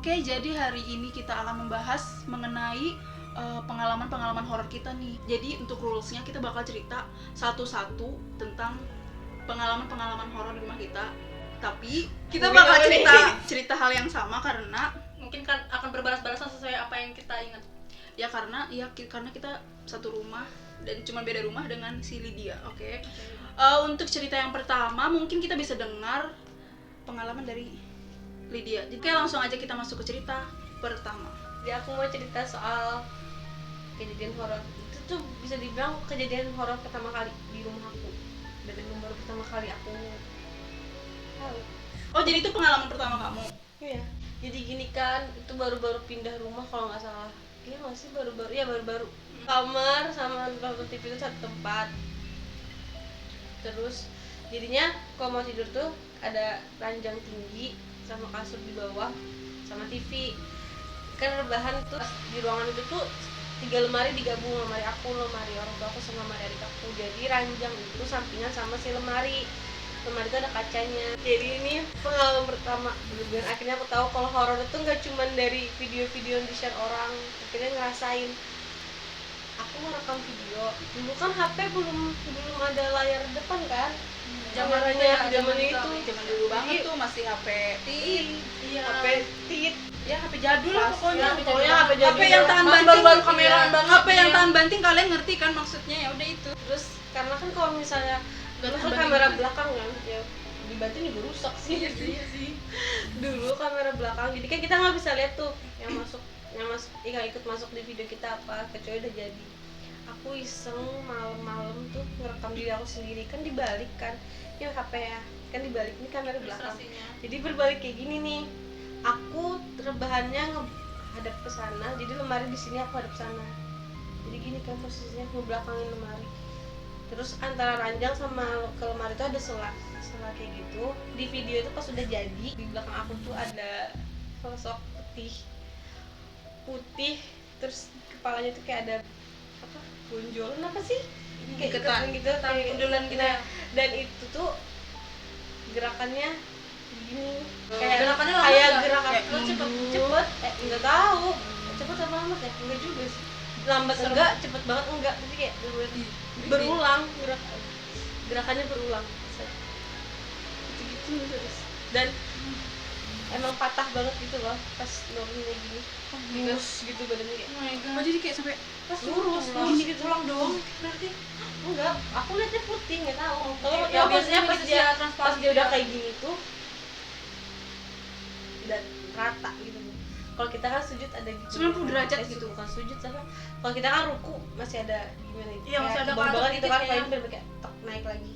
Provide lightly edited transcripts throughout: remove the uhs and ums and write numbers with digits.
Oke, jadi hari ini kita akan membahas mengenai pengalaman-pengalaman horor kita nih. Jadi untuk rulesnya kita bakal cerita satu-satu tentang pengalaman-pengalaman horor di rumah kita. Tapi kita bakal cerita hal yang sama karena mungkin kan akan berbalas-balasan sesuai apa yang kita ingat. Ya karena kita satu rumah dan cuma beda rumah dengan si Lydia. Oke. Untuk cerita yang pertama mungkin kita bisa dengar pengalaman dari Lydia. Jadi langsung aja kita masuk ke cerita pertama. Jadi aku mau cerita soal kejadian horor. Itu tuh bisa dibilang kejadian horor pertama kali di rumah aku. Dan yang baru pertama kali aku tahu. Oh, jadi itu pengalaman pertama kamu? Iya. Jadi gini kan, itu baru-baru pindah rumah kalau nggak salah. Iya nggak sih baru-baru. Kamar sama nonton TV itu satu tempat. Terus jadinya kalau mau tidur tuh ada ranjang tinggi sama kasur di bawah sama TV. Kan rebahan tuh di ruangan itu tuh 3 lemari digabung, lemari aku, lemari orang tua aku sama lemari adik aku. Jadi ranjang itu sampingan sama si lemari itu ada kacanya. Jadi ini pengalaman pertama bener-bener akhirnya aku tahu kalau horor itu nggak cuma dari video-video yang di-share orang. Akhirnya ngerasain aku merekam video. Dulu kan HP belum ada layar depan kan. Zaman dulu banget tuh masih HP tit. Iya. HP tit. Ya HP jadul lah pokoknya. HP jadul. HP yang tahan banting, baru kameraan banget. HP yang tahan banting kalian ngerti kan maksudnya, ya udah itu. Terus karena kan kalau misalnya dulu kan kamera belakang kan ya dibanting juga rusak sih. Iya sih. Dulu kamera belakang jadi kan kita nggak bisa lihat tuh yang ikut masuk di video kita apa, kecuali udah jadi. Aku iseng malam-malam tuh ngerekam diri aku sendiri, kan dibalik kan ya HP ya, kan dibalik, ini kamera belakang jadi berbalik kayak gini nih. Aku rebahannya hadap ke sana, jadi lemari di sini, aku hadap sana. Jadi gini kan posisinya, ngebelakangin lemari. Terus antara ranjang sama ke lemari itu ada sela kayak gitu. Di video itu pas udah jadi, di belakang aku tuh ada sosok putih, terus kepalanya tuh kayak ada apa? Gonjolan apa sih? Kayak iketan gitu, kayak gundulan gitu. Dan itu tuh gerakannya gini, kayak gerakan cepet, nggak tahu cepet apa lambat ya, enggak juga sih, lambat enggak, cepet banget enggak, tapi kayak berulang gerakannya berulang gitu terus. Dan emang patah banget gitu loh pas normnya gini, lurus gitu badannya kayak. Oh jadi kayak sampai Pas lurus gitu tulang doang berarti. Enggak, aku liatnya putih, nggak tahu. Kalau ya biasanya pas dia udah kayak gini tuh udah rata gitu. Kalau kita kan sujud ada gitu 90 derajat gitu. Bukan sujud sama. Kalau kita kan ruku masih ada gimana gitu. Iya, masih ada banget gitu kan, kayak kayak kayak tek naik lagi.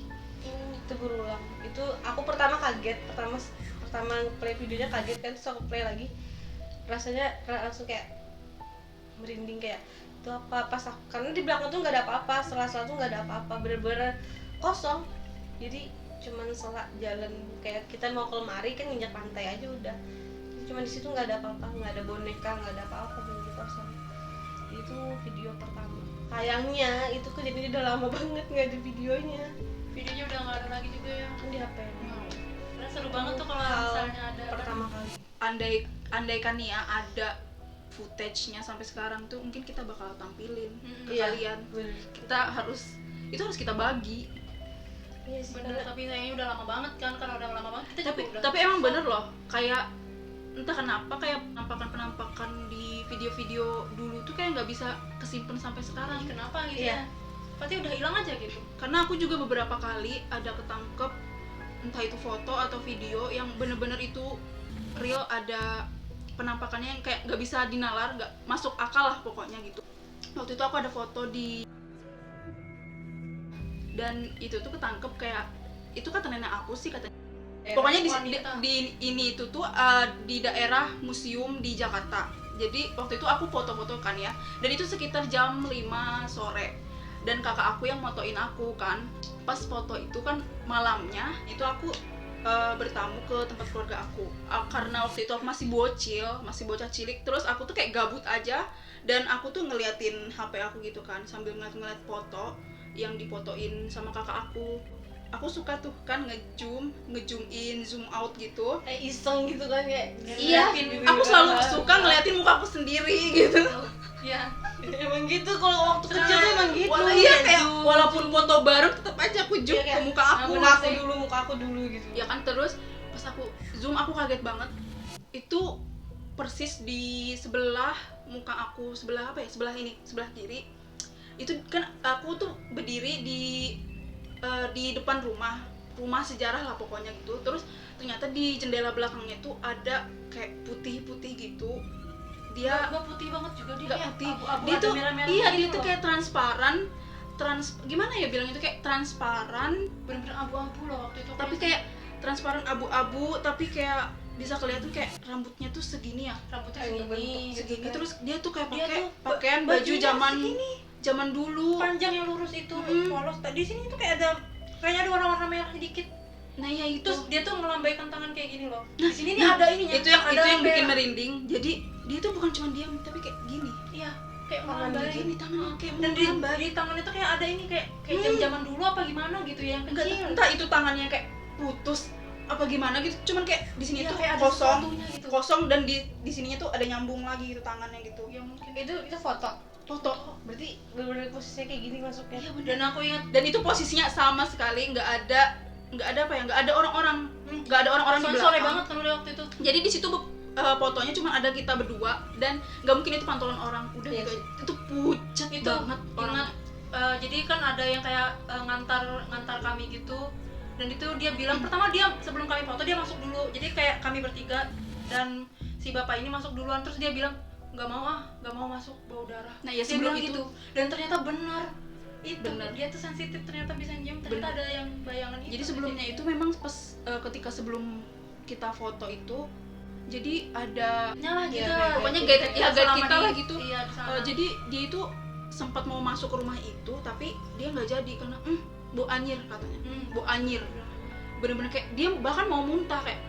Itu berulang. Itu aku pertama kaget, pertama play videonya kaget kan, terus aku play lagi. Rasanya langsung kayak merinding, kayak itu apa pas aku, karena di belakang tuh nggak ada apa-apa, setelah tuh nggak ada apa-apa, bener-bener kosong. Jadi cuman selak jalan, kayak kita mau ke lemari kan nginjak lantai aja udah. Cuma di situ nggak ada apa-apa, nggak ada boneka, nggak ada apa-apa, bener-bener kosong. Itu video pertama. Sayangnya itu kejadian udah lama banget nggak ada videonya. Videonya udah nggak ada lagi juga ya Kan di HP. Karena seru banget tuh kalau misalnya ada pertama kali. Andaikan nih ya ada footage-nya sampai sekarang tuh mungkin kita bakal tampilin ke Iya, kalian. bener. Itu harus kita bagi. Iya sih, bener, tapi sayangnya udah lama banget kan, karena udah lama banget kita juga udah. Tapi emang bener loh, kayak entah kenapa kayak penampakan di video-video dulu tuh kayak nggak bisa kesimpan sampai sekarang. Kenapa gitu Iya. ya? Berarti udah hilang aja gitu. Karena aku juga beberapa kali ada ketangkep entah itu foto atau video yang bener-bener itu real, ada penampakannya yang kayak nggak bisa dinalar, nggak masuk akal lah pokoknya gitu. Waktu itu aku ada foto dan itu tuh ketangkep, kayak itu kata nenek aku sih katanya. Pokoknya di ini itu tuh di daerah museum di Jakarta. Jadi waktu itu aku foto-foto kan ya, dan itu sekitar jam 5 sore. Dan kakak aku yang motoin aku kan. Pas foto itu kan malamnya itu aku bertamu ke tempat keluarga aku. Karena waktu itu aku masih bocah cilik, terus aku tuh kayak gabut aja dan aku tuh ngeliatin HP aku gitu kan sambil ngeliat foto yang difotoin sama kakak aku. aku suka tuh kan ngezoom in, zoom out gitu. Iseng gitu kan kayak Iya, ngeliatin aku bibir selalu orang. suka ngeliatin muka aku sendiri gitu. Iya. Emang gitu kalau waktu kecil tuh emang gitu. Iya kayak Zoom. walaupun foto baru tetap aja aku zoom Iya, kayak, ke muka aku. muka aku dulu gitu. Ya kan, terus pas aku zoom aku kaget banget. Itu persis di sebelah muka aku, sebelah apa ya? Sebelah kiri. Itu kan aku tuh berdiri di depan rumah sejarah lah pokoknya gitu. Terus ternyata di jendela belakangnya tuh ada kayak putih-putih gitu. Dia Nggak putih banget juga dia, nggak kayak putih, abu-abu, dia ada tuh merah-merah iya gitu dia tuh loh. kayak transparan, gimana ya bilangnya tuh kayak transparan, Bener-bener abu-abu loh waktu itu. tapi kayak transparan abu-abu, tapi kayak bisa kelihatan kayak rambutnya tuh segini ya, rambutnya Kayak segini, segini. kan. Terus dia tuh kayak Dia pakai tuh pakaian baju bajunya zaman dulu. panjang yang lurus itu, Mm-mm. polos. Di sini tuh kayak ada warna-warna merah dikit. Nah ya itu, Terus dia tuh melambaikan tangan kayak gini loh. nah Di sini nih ada ininya. itu yang ada bikin merah. merinding. Jadi dia tuh bukan cuma diam tapi kayak gini, Iya, kayak Tangan melambai. gini tangannya kayak Dan di melambai. tangannya tuh kayak ada ini kayak jam-jaman dulu apa gimana gitu ya, yang Enggak, kecil. entah itu tangannya kayak putus apa gimana gitu, cuman kayak di sini Iya, tuh kayak ada kosong sesuatunya gitu. kosong dan di sininya tuh ada nyambung lagi gitu tangannya gitu. Ya mungkin. Itu foto. Foto. Berarti bener-bener posisinya kayak gini masuknya. Iya bener. Dan aku ingat Dan itu posisinya sama sekali nggak ada apa ya, nggak ada orang-orang di belakang. sore banget kan udah waktu itu. Jadi di situ fotonya cuma ada kita berdua dan nggak mungkin itu pantulan orang. Udah Iya gitu sih. aja. Itu pucat Itu banget ingat orangnya. jadi kan ada yang kayak ngantar kami gitu, dan itu dia bilang pertama, dia sebelum kami foto dia masuk dulu, jadi kayak kami bertiga dan si bapak ini masuk duluan. Terus dia bilang nggak mau masuk, bau darah. Nah, ya Dia sebelum bilang itu- gitu, dan ternyata benar itu Bener. dia tuh sensitif, ternyata bisa nyium, ternyata ada yang bayangan itu. Jadi sebelumnya itu memang pas ketika sebelum kita foto itu, jadi ada nyala gitu Iya, lah. pokoknya Gitu, guide selama kita di- lah gitu. Iya, di sana. Jadi dia itu sempat mau masuk ke rumah itu tapi dia nggak jadi karena bau anyir katanya. Bau anyir. Bener-bener kayak dia bahkan mau muntah kayak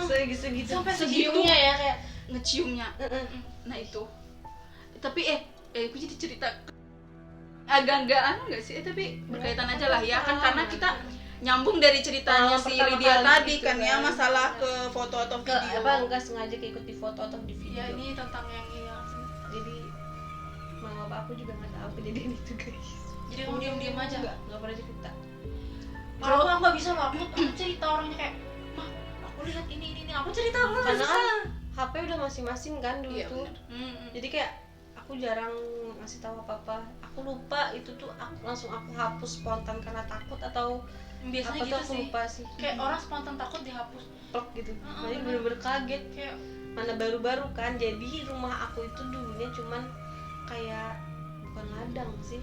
Segitu. Sampai segitunya ya kayak. ngeciumnya. Heeh. Nah itu. Tapi aku jadi cerita agak nggak anu nggak sih, tapi berkaitan aja lah ya kan, karena kita nyambung dari ceritanya si Pertama Lydia kali tadi gitu kan ya, kan. masalah ke foto atau Ke video. apa enggak sengaja keikut di foto atau di video. ya ini tentang yang ini ya. Jadi mama bapak aku juga nggak tahu kejadian itu guys. Jadi kamu diam-diam aja. Nggak pernah cerita. Kalau aku nggak bisa loh, aku cerita orangnya kayak, mah aku lihat ini, aku cerita aku nggak Karena bisa. kan HP udah masing-masing kan dulu Iya, tuh. bener. Jadi kayak aku jarang ngasih tahu apa-apa. Aku lupa itu tuh langsung aku hapus spontan karena takut atau Biasanya apa gitu tuh aku sih. lupa sih. Kayak orang spontan takut dihapus. plek gitu. Heeh, Jadi bener. bener-bener kaget. Kayak Mana baru-baru kan. Jadi rumah aku itu dulunya cuman kayak bukan ladang sih.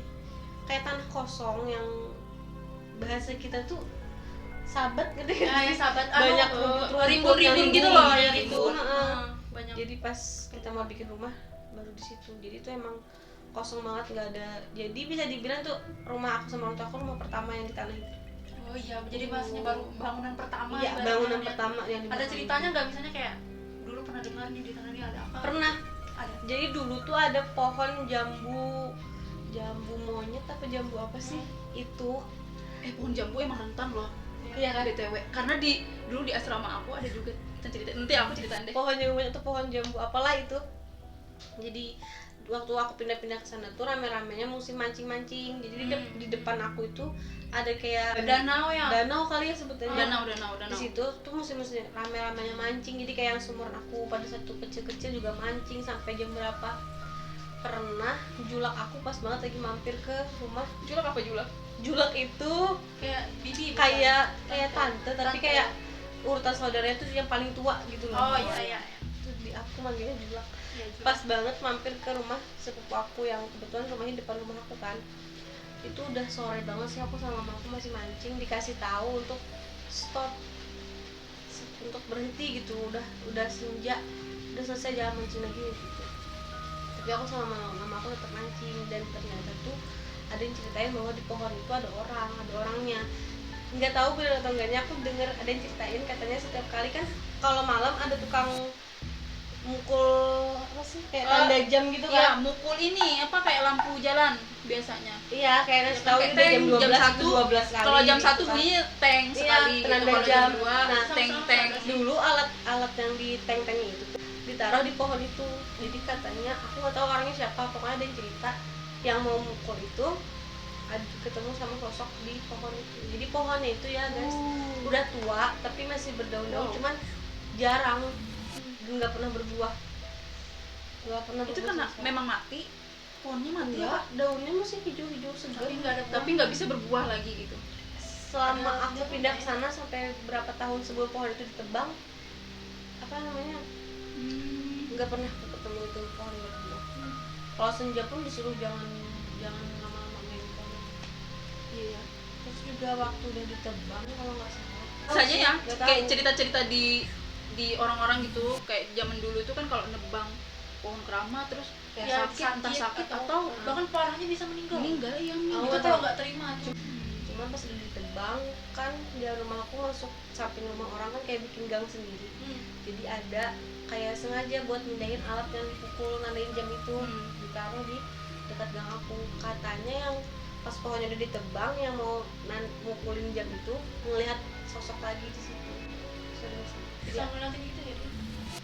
Kayak tanah kosong yang bahasa kita tuh sabat gitu ya sahabat Banyak rimbun-rimbun yang gitu loh, rimbun ya gitu. rimbun. Heeh. Banyak. Jadi pas kita mau bikin rumah baru di situ. Jadi itu emang kosong banget, nggak ada. Jadi bisa dibilang tuh rumah aku sama orang tua aku rumah pertama yang ditanahin. Oh iya, jadi bahasanya baru bangunan pertama. Iya, ibaratnya bangunan ya. pertama yang Ada dibangun. ceritanya nggak, misalnya kayak dulu pernah dengar nih di tanah ini ada apa? Pernah. Ada. Jadi dulu tuh ada pohon jambu monyet apa jambu apa sih? Itu Pohon jambu emang rentan loh. Iya kan? BTW. Karena dulu di asrama aku ada juga cerita, nanti aku ceritain deh. pohon jambu monyet tuh pohon jambu apalah itu. Jadi waktu aku pindah-pindah ke sana tuh rame-ramenya musim mancing-mancing. Jadi di depan aku itu ada kayak Danau ya. danau kali ya sebetulnya. Danau. Di situ tuh musim-musim rame-ramenya mancing. Jadi kayak yang seumuran aku pada satu kecil-kecil juga mancing sampai jam berapa. Pernah julak aku pas banget lagi mampir ke rumah. Julak apa julak? Julak itu Kayak bibi. bukan? kayak tante tapi Tante. kayak urutan saudaranya tuh yang paling tua gitu loh. Oh iya. Terus di aku manggilnya julak. Iya, juga. Pas banget mampir ke rumah sepupu aku yang kebetulan rumahnya depan rumah aku kan. Itu udah sore banget sih, aku sama mama aku masih mancing, dikasih tahu untuk stop, untuk berhenti gitu. Udah senja, udah selesai, jangan mancing lagi gitu. Tapi aku sama mama aku tetap mancing, dan ternyata tuh ada yang ceritain bahwa di pohon itu ada orangnya. Nggak tahu benar atau enggaknya, aku denger ada yang ceritain katanya setiap kali kan kalau malam ada tukang mukul apa sih kayak tanda jam gitu Iya, kan. mukul ini apa kayak lampu jalan biasanya. Iya, kayak nasi Ya kan, tahu kayak udah jam teng, 12 jam itu 1, 12 kali. kalau jam 1 gitu kan. bunyi teng Iya, sekali gitu. tenaga Kalau jam. jam 2 Nah, teng Dulu alat yang di tank-tank itu tuh ditaruh di pohon itu. Jadi katanya aku nggak tahu orangnya siapa, pokoknya ada yang cerita yang mau mukul itu ketemu sama sosok di pohon itu. Jadi pohonnya itu ya guys, udah tua tapi masih berdaun-daun, Wow. cuman jarang, nggak pernah berbuah, nggak pernah itu berbuah karena sama sekali. memang mati, pohonnya mati Enggak, apa? daunnya masih hijau-hijau segar. Tapi nggak bisa berbuah lagi gitu. Selama aku pindah ke sana sampai berapa tahun sebelum pohon itu ditebang, apa namanya, nggak pernah aku ketemu itu pohon berbuah. Kalau senja pun disuruh jangan lama-lama main pohon. Iya. Terus juga waktu udah ditebang kalau nggak salah. Misalnya ya, Nggak kayak tahu. cerita-cerita di orang-orang gitu, kayak zaman dulu itu kan kalau nebang pohon kerama terus Ya, Ya, entah sakit atau bahkan parahnya bisa meninggal. meninggal ya Oh, Itu meninggal. kalau nggak terima tuh. Cuman pas udah ditebang kan di rumah aku masuk samping rumah orang kan kayak bikin gang sendiri. Jadi ada kayak sengaja buat mindahin alat yang dipukul nandain jam itu, ditaruh di dekat gang aku. Katanya yang pas pohonnya udah ditebang yang mau mukulin jam itu ngelihat sosok lagi di situ. Bisa Jadi ngeliatin gitu ya.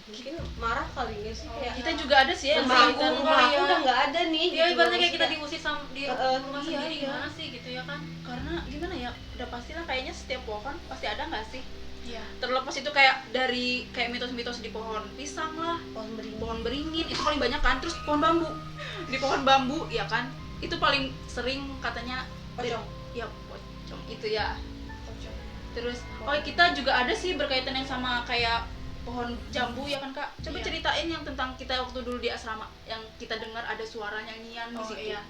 mungkin marah kali ya sih, kayak Kita juga ada sih yang rumah aku, cerita rumah aku ya. udah nggak ada nih. Iya, gitu. ibaratnya kayak kita Maksudnya, diusir sama di Heeh, rumah iya, sendiri iya. gimana sih gitu ya kan? karena gimana ya, udah pastilah kayaknya setiap pohon pasti ada nggak sih, Iya. terlepas itu kayak dari kayak mitos-mitos di pohon pisang lah, pohon beringin itu paling banyak kan, terus pohon bambu di pohon bambu ya kan, itu paling sering katanya Pocong. ya pocong itu ya. Terus kita juga ada sih berkaitan yang sama kayak pohon jambu ya kan Kak, coba Iya. ceritain yang tentang kita waktu dulu di asrama yang kita dengar ada suara nyanyian di Oh situ. iya.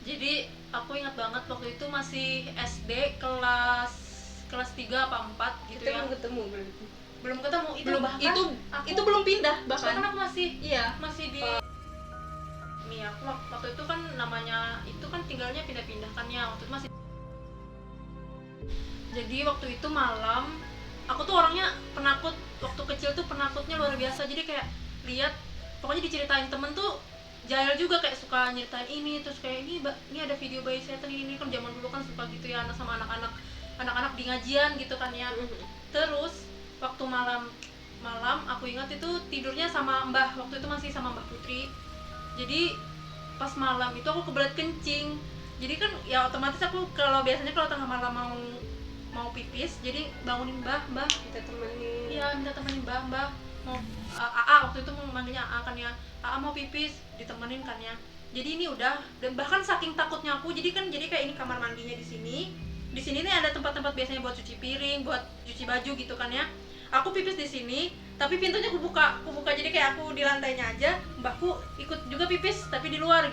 Jadi aku ingat banget waktu itu masih SD kelas 3 apa 4 gitu Kita ya. belum ketemu berarti. Belum ketemu itu Belum, bahkan itu belum pindah bahkan bahkan. aku masih Iya. di nih aku waktu itu kan namanya itu kan tinggalnya pindah-pindah kan ya, waktu itu masih. Jadi waktu itu malam aku tuh orangnya penakut, waktu kecil tuh penakutnya luar biasa. Jadi kayak lihat pokoknya diceritain temen tuh jahil juga, kayak suka nyeritain ini, terus kayak ini ada video bayi setan ini kan zaman dulu kan suka gitu ya, anak sama anak-anak di ngajian gitu kan ya. Terus waktu malam aku ingat itu tidurnya sama Mbah, waktu itu masih sama Mbah Putri. Jadi pas malam itu aku kebelet kencing, jadi kan ya otomatis aku kalau biasanya kalau tengah malam mau pipis, jadi bangunin Mbah Kita temenin. iya, minta temenin Mbah mau AA, waktu itu manggilnya AA kan ya, AA mau pipis ditemenin kan ya. Jadi ini udah, dan bahkan saking takutnya aku, jadi kayak ini kamar mandinya di sini nih ada tempat-tempat biasanya buat cuci piring, buat cuci baju gitu kan ya. Aku pipis di sini, tapi pintunya aku buka, jadi kayak aku di lantainya aja, mbahku ikut juga pipis tapi di luar.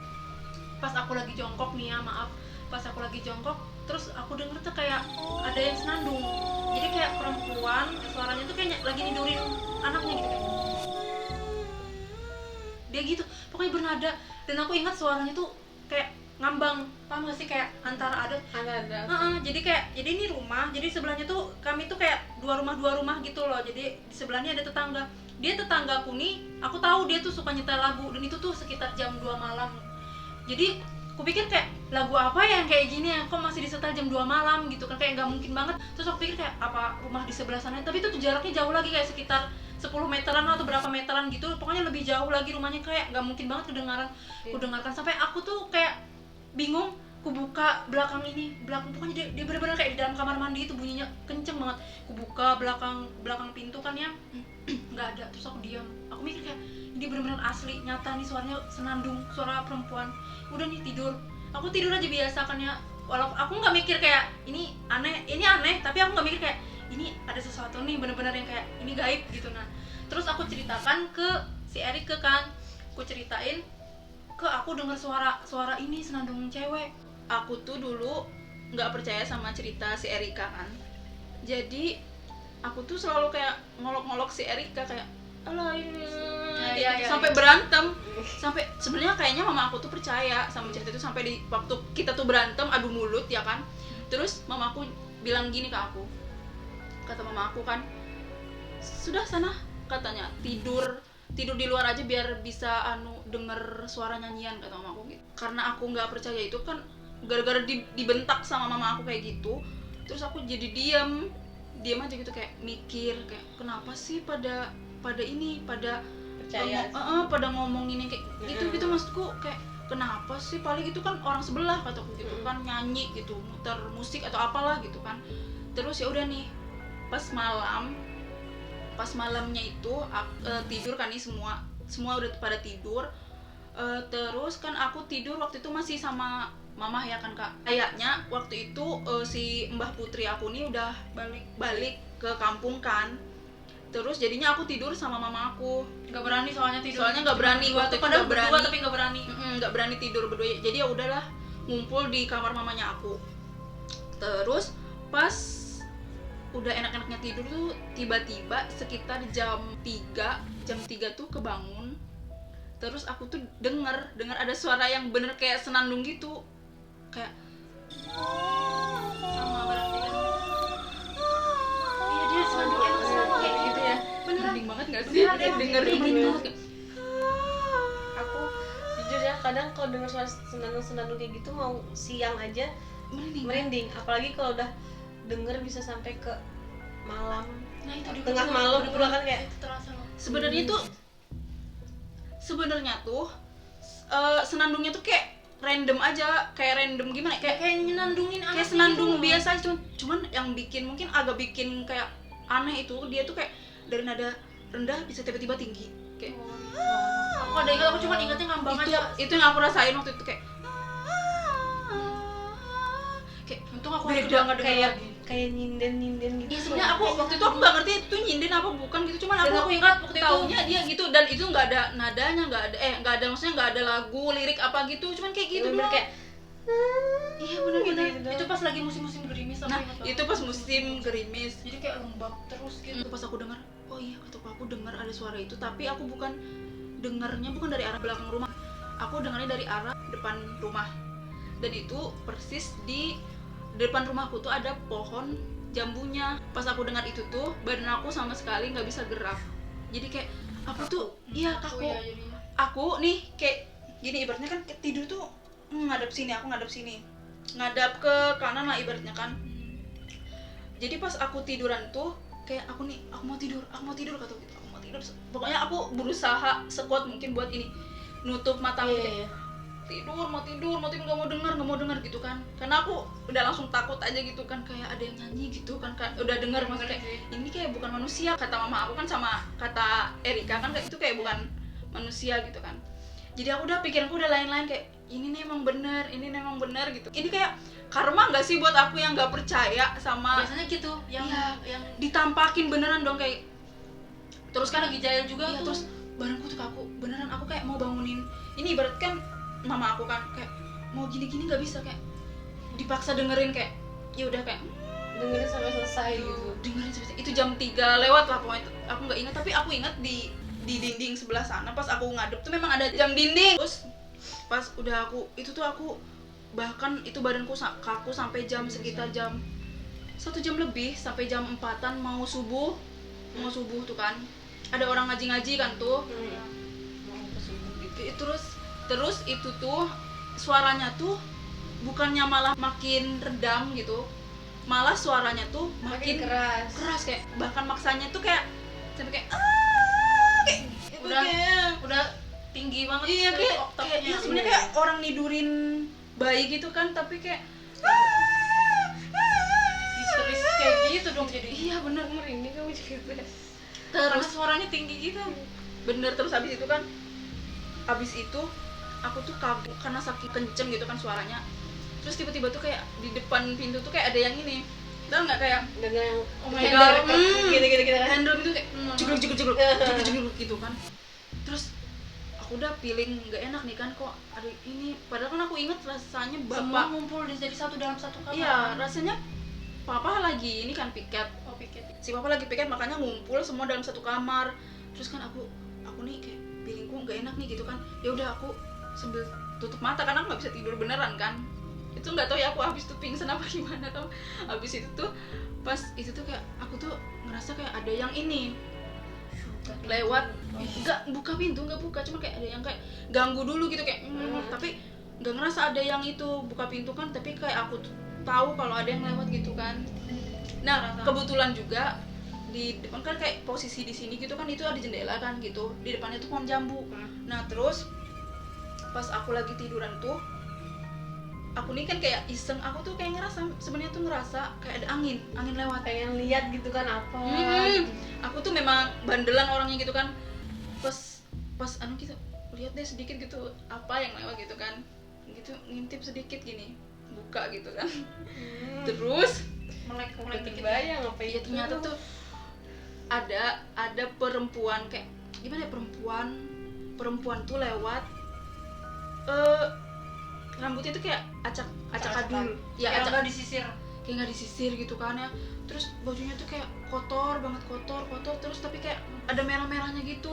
Pas aku lagi jongkok nih ya, maaf, pas aku lagi jongkok, terus aku denger tuh kayak ada yang senandung. Jadi kayak perempuan, suaranya tuh kayak lagi nidurin anaknya gitu kayak. Dia gitu, pokoknya bernada, dan aku ingat suaranya tuh kayak ngambang, paham gak sih, kayak antara ada. Jadi ini rumah, jadi sebelahnya tuh kami tuh kayak dua rumah gitu loh. Jadi di sebelahnya ada tetangga. Dia tetanggaku nih, aku tahu dia tuh suka nyetel lagu, dan itu tuh sekitar jam 2 malam. Jadi aku pikir kayak lagu apa ya yang kayak gini ya, kok masih disetel jam 2 malam gitu kan, kayak nggak mungkin banget. Terus aku pikir kayak apa rumah di sebelah sana, tapi itu tuh jaraknya jauh lagi, kayak sekitar 10 meteran atau berapa meteran gitu, pokoknya lebih jauh lagi rumahnya, kayak nggak mungkin banget kudengarkan. Sampai aku tuh kayak bingung, ku buka belakang pokoknya dia benar-benar kayak di dalam kamar mandi itu bunyinya kenceng banget. Ku buka belakang pintu kan ya, nggak ada. Terus aku diam, aku mikir kayak ini benar-benar asli, nyata nih, suaranya senandung, suara perempuan. Udah nih tidur, aku tidur aja biasa kan ya, walaupun aku nggak mikir kayak ini aneh, tapi aku nggak mikir kayak ini ada sesuatu nih, benar-benar yang kayak ini gaib gitu. Nah terus aku ceritakan ke si Erika kan, aku ceritain ke aku dengar suara ini senandung cewek. Aku tuh dulu nggak percaya sama cerita si Erika kan, jadi aku tuh selalu kayak ngolok-ngolok si Erika kayak alah ini Iya. sampai berantem. Sampai sebenarnya kayaknya mama aku tuh percaya sama cerita itu, sampai di waktu kita tuh berantem adu mulut ya kan, terus mama aku bilang gini ke aku, kata mama aku kan, sudah sana katanya tidur tidur di luar aja biar bisa denger suara nyanyian kata mama aku gitu. Karena aku nggak percaya itu kan gara-gara dibentak sama mama aku kayak gitu, terus aku jadi diam aja gitu, kayak mikir kayak kenapa sih pada Percaya. pada ngomongin yang kayak gitu maksudku kayak kenapa sih, paling itu kan orang sebelah kataku gitu kan, nyanyi gitu, muter musik atau apalah gitu kan. Terus ya udah nih pas malamnya itu tidur kan nih, semua udah pada tidur. Terus kan aku tidur waktu itu masih sama mama ya kan kak, kayaknya waktu itu si Mbah Putri aku nih udah balik ke kampung kan. Terus jadinya aku tidur sama mama aku, nggak berani soalnya nggak berani waktu itu, padahal nggak berani berdua tapi nggak berani. nggak berani tidur berdua, jadi ya udahlah ngumpul di kamar mamanya aku. Terus pas udah enak-enaknya tidur tuh tiba-tiba sekitar jam 3 tuh kebangun. Terus aku tuh dengar ada suara yang bener kayak senandung gitu, kayak Sama berarti kan. Iya dia senandung kayak gitu ya. merinding banget nggak sih Beneran, emang dengerin kayak gitu. gitu. Aku jujur ya kadang kalau dengar suara senandung kayak gitu mau siang aja merinding, apalagi kalau udah denger bisa sampai ke malam, Nah itu tengah malam pula kan kayak itu terasa loh. sebenarnya tuh senandungnya tuh kayak random aja, kayak random gimana kayak Nyenandungin kayak anak senandung gitu. biasa, cuman yang bikin mungkin agak bikin kayak aneh itu dia tuh kayak dari nada rendah bisa tiba-tiba tinggi kayak Aku ada ingat, aku cuma ingatnya ngambang aja. itu yang aku rasain waktu itu kayak Untung aku beda nggak dengar lagi. kayak nyinden gitu. ya sebenarnya aku waktu itu aku nggak ngerti itu nyinden apa bukan gitu, cuman Dan aku aku ingat waktu itu taunya dia gitu, dan itu nggak ada nadanya, nggak ada maksudnya nggak ada lagu lirik apa gitu, cuman kayak gitu Bener-bener doang. kayak Iya benar-benar gitu. itu pas lagi musim-musim gerimis aku nah ingat banget. itu pas musim gerimis. Jadi kayak lembab terus gitu. Pas aku dengar, oh iya kataku, aku dengar ada suara itu, tapi aku dengarnya bukan dari arah belakang rumah, aku dengarnya dari arah depan rumah. Dan itu persis di depan rumahku tuh ada pohon jambunya. Pas aku dengar itu tuh badan aku sama sekali nggak bisa gerak, jadi kayak aku tuh iya kaku. Ya, jadinya. Aku nih kayak gini, ibaratnya kan kayak tidur tuh ngadep sini, ngadap ke kanan lah ibaratnya kan. Jadi pas aku tiduran tuh kayak aku mau tidur kata gitu, aku mau tidur. Pokoknya aku berusaha sekuat mungkin buat ini nutup mata aku kayak mau tidur nggak mau dengar gitu kan, karena aku udah langsung takut aja gitu kan, kayak ada yang nyanyi gitu kan udah dengar maksudnya kayak ini kayak bukan manusia kata mama aku kan, sama kata Erika kan itu kayak bukan manusia gitu kan. Jadi aku udah pikiranku udah lain-lain kayak ini nih emang bener gitu. Ini kayak karma nggak sih buat aku yang nggak percaya sama, Biasanya gitu yang ditampakin beneran dong kayak. Terus kan lagi jahil juga iya, tuh. terus badanku tuh kaku beneran, aku kayak mau bangunin ini, ibarat kan mama aku kan kayak mau gini-gini nggak bisa, kayak dipaksa dengerin, kayak ya udah kayak dengerin sampai selesai gitu. dengerin sampai itu jam 3 lewat lah pokoknya. Aku nggak ingat, tapi aku ingat di dinding sebelah sana pas aku ngadep tuh memang ada jam dinding. Terus pas udah aku itu tuh aku bahkan itu badanku kaku sampai jam sekitar jam 1 jam lebih, sampai jam 4-an mau subuh tuh kan ada orang ngaji kan tuh. Mau ke subuh gitu. Terus itu tuh suaranya tuh bukannya malah makin redam gitu, malah suaranya tuh makin keras. kayak bahkan maksanya tuh kayak sampai kayak kayak gitu, udah tinggi banget. iya kayak oktavnya. iya sebenarnya kayak orang nidurin bayi gitu kan, tapi kayak histeris kayak gitu dong jadi. iya bener. Ini kamu juga Karena suaranya tinggi gitu. Bener. Terus habis itu aku tuh kabur karena saking kenceng gitu kan suaranya. Terus tiba-tiba tuh kayak di depan pintu tuh kayak ada yang ini, tau nggak, kayak dengan yang oh my god, gitu kan. handle gitu kayak jegluk gitu kan. Terus aku udah feeling nggak enak nih kan, kok ada ini, padahal kan aku inget rasanya Semua bapak, ngumpul jadi satu dalam satu kamar. iya rasanya papa lagi ini kan piket, Oh, piket. si papa lagi piket makanya ngumpul semua dalam satu kamar. Terus kan aku nih kayak feelingku nggak enak nih gitu kan, ya udah aku sambil tutup mata karena aku nggak bisa tidur beneran kan. Itu nggak tahu ya aku habis tuh pingsan apa gimana tau. Habis itu tuh pas itu tuh kayak aku tuh ngerasa kayak ada yang ini lewat, nggak buka pintu, nggak buka, cuma kayak ada yang kayak ganggu dulu gitu kayak tapi nggak ngerasa ada yang itu buka pintu kan, tapi kayak aku tuh tahu kalau ada yang lewat gitu kan. Nah kebetulan juga di depan kan kayak posisi di sini gitu kan, itu ada jendela kan gitu, di depannya tuh pohon jambu. Nah terus pas aku lagi tiduran tuh, aku nih kan kayak iseng, aku tuh kayak ngerasa sebenarnya tuh ngerasa kayak ada angin lewat, pengen lihat gitu kan apa. Aku tuh memang bandelan orangnya gitu kan, pas anu gitu lihat deh sedikit gitu apa yang lewat gitu kan, gitu ngintip sedikit gini, buka gitu kan. Terus melek dikit ya. Bayang apa ya itu? ternyata tuh ada perempuan kayak gimana ya, perempuan tuh lewat, rambutnya tuh kayak acak adul ya, Kayak acak nggak disisir. kayak nggak disisir gitu kan ya. Terus bajunya tuh kayak kotor banget, kotor terus tapi kayak ada merahnya gitu,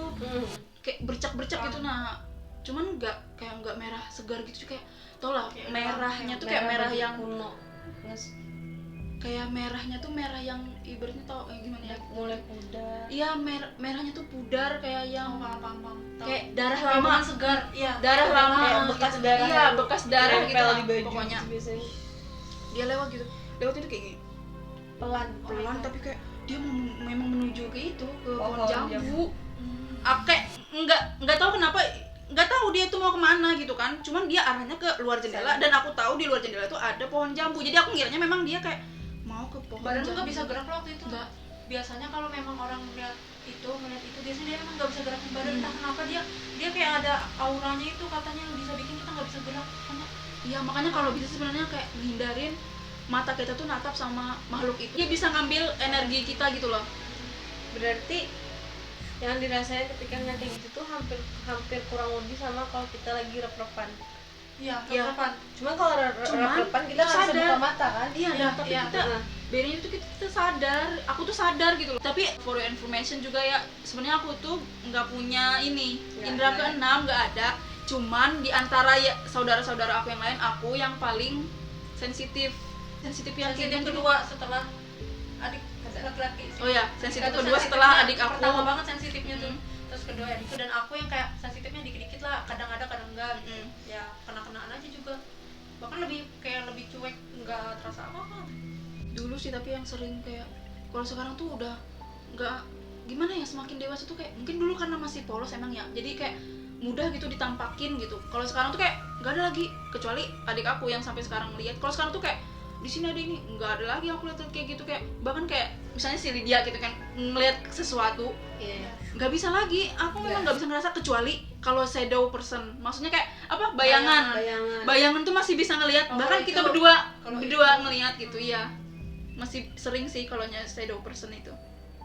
kayak bercak gitu. Nah cuman nggak merah segar gitu, kayak tau lah Kayak merahnya tuh kayak merah yang kuno. kayak merahnya tuh merah yang ibaratnya tau gimana ya, Mulai pudar. iya merahnya tuh pudar kayak yang Paham. Tahu. kayak darah Kayak lama, bukan segar, iya. darah lama, Kayak bekas darah. iya bekas darah gitu Nempel lah, di baju pokoknya biasanya. dia lewat gitu, lewatnya tuh kayak gini Pelan. tapi kayak dia memang menuju ke itu, ke pohon Pohon jambu. Kayak nggak tahu kenapa, nggak tahu dia tuh mau kemana gitu kan, cuman dia arahnya ke luar jendela dan aku tahu di luar jendela tuh ada pohon jambu, jadi aku ngiranya memang dia kayak mau ke pohon Badan jambu. lu nggak bisa gerak lo waktu itu. Nggak. Biasanya kalau memang orang melihat itu biasanya dia memang nggak bisa gerakin badan. Entah kenapa dia kayak ada auranya itu katanya yang bisa bikin kita nggak bisa gerak. Iya makanya kalau bisa sebenarnya kayak menghindarin mata kita tuh natap sama makhluk itu, dia bisa ngambil energi kita gitu loh. Berarti yang dirasain ketika ngeliat gitu tuh hampir kurang lebih sama kalau kita lagi rep-repan. Iya, Iya. kapan? Cuman kalau rep-repan kita nggak bisa sadar. buka mata kan? Iya, Iya, tapi iya. kita bedanya itu kita sadar, aku tuh sadar gitu loh. Tapi for your information juga ya, sebenarnya aku tuh nggak punya ini Nggak indera ada. keenam, nggak ada. Cuman di antara ya saudara-saudara aku yang lain, aku yang paling sensitif yang Sensitif kayak gitu. kedua setelah adik laki-laki. Oh ya, sensitif Kita tuh kedua sensitifnya setelah adik aku. Pertama banget sensitifnya tuh. Mm. Terus kedua adikku, dan aku yang kayak sensitifnya dikit-dikit lah, kadang ada kadang enggak. Mm. Ya kena-kenaan aja juga. Bahkan lebih cuek, enggak terasa apa-apa. Dulu sih, tapi yang sering kayak kalau sekarang tuh udah nggak, gimana ya, semakin dewasa tuh kayak mungkin dulu karena masih polos emang ya, jadi kayak mudah gitu ditampakin gitu. Kalau sekarang tuh kayak nggak ada lagi, kecuali adik aku yang sampai sekarang lihat. Kalau sekarang tuh kayak di sini ada ini, nggak ada lagi aku lihat kayak gitu, kayak bahkan kayak misalnya si Lydia gitu kan ngelihat sesuatu, Iya. nggak bisa lagi, aku memang nggak bisa ngerasa kecuali kalau shadow person, maksudnya kayak apa, bayangan tuh masih bisa ngelihat, Oh, bahkan itu- kita berdua kalau ngelihat gitu ya, masih sering sih kalau shadow person itu.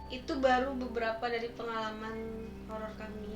Itu baru beberapa dari pengalaman horor kami.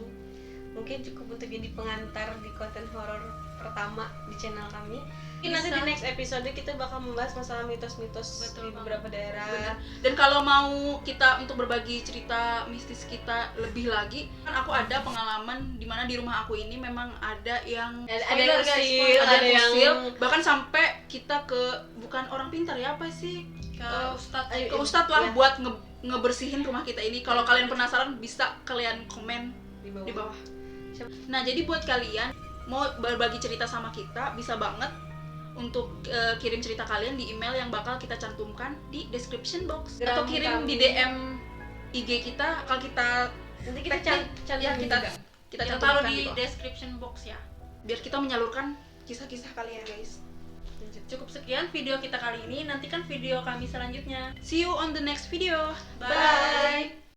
Mungkin cukup untuk jadi pengantar di konten horor pertama di channel kami. Mungkin nanti di next episode kita bakal membahas masalah mitos-mitos Betul di banget. beberapa daerah. Benar. Dan kalau mau kita untuk berbagi cerita mistis kita lebih lagi, kan aku ada pengalaman di mana di rumah aku ini memang ada yang Ada Spoiler, yang guys, usil, spoiler. ada yang usil, yang bahkan sampai kita ke bukan orang pintar ya, apa sih, Ke Ustadz. ke ustadz lah Ya. buat ngebersihin rumah kita ini. Kalau kalian penasaran bisa kalian komen di di bawah. Nah jadi buat kalian mau berbagi cerita sama kita, bisa banget untuk kirim cerita kalian di email yang bakal kita cantumkan di description box, atau Gram kirim kami. di DM IG kita, kalau kita Nanti kita tag ya, cantumin kita juga. Kita taruh cantumkan di di bawah, description box ya. biar kita menyalurkan kisah-kisah kalian guys. Cukup sekian video kita kali ini. Nantikan video kami selanjutnya. See you on the next video. Bye.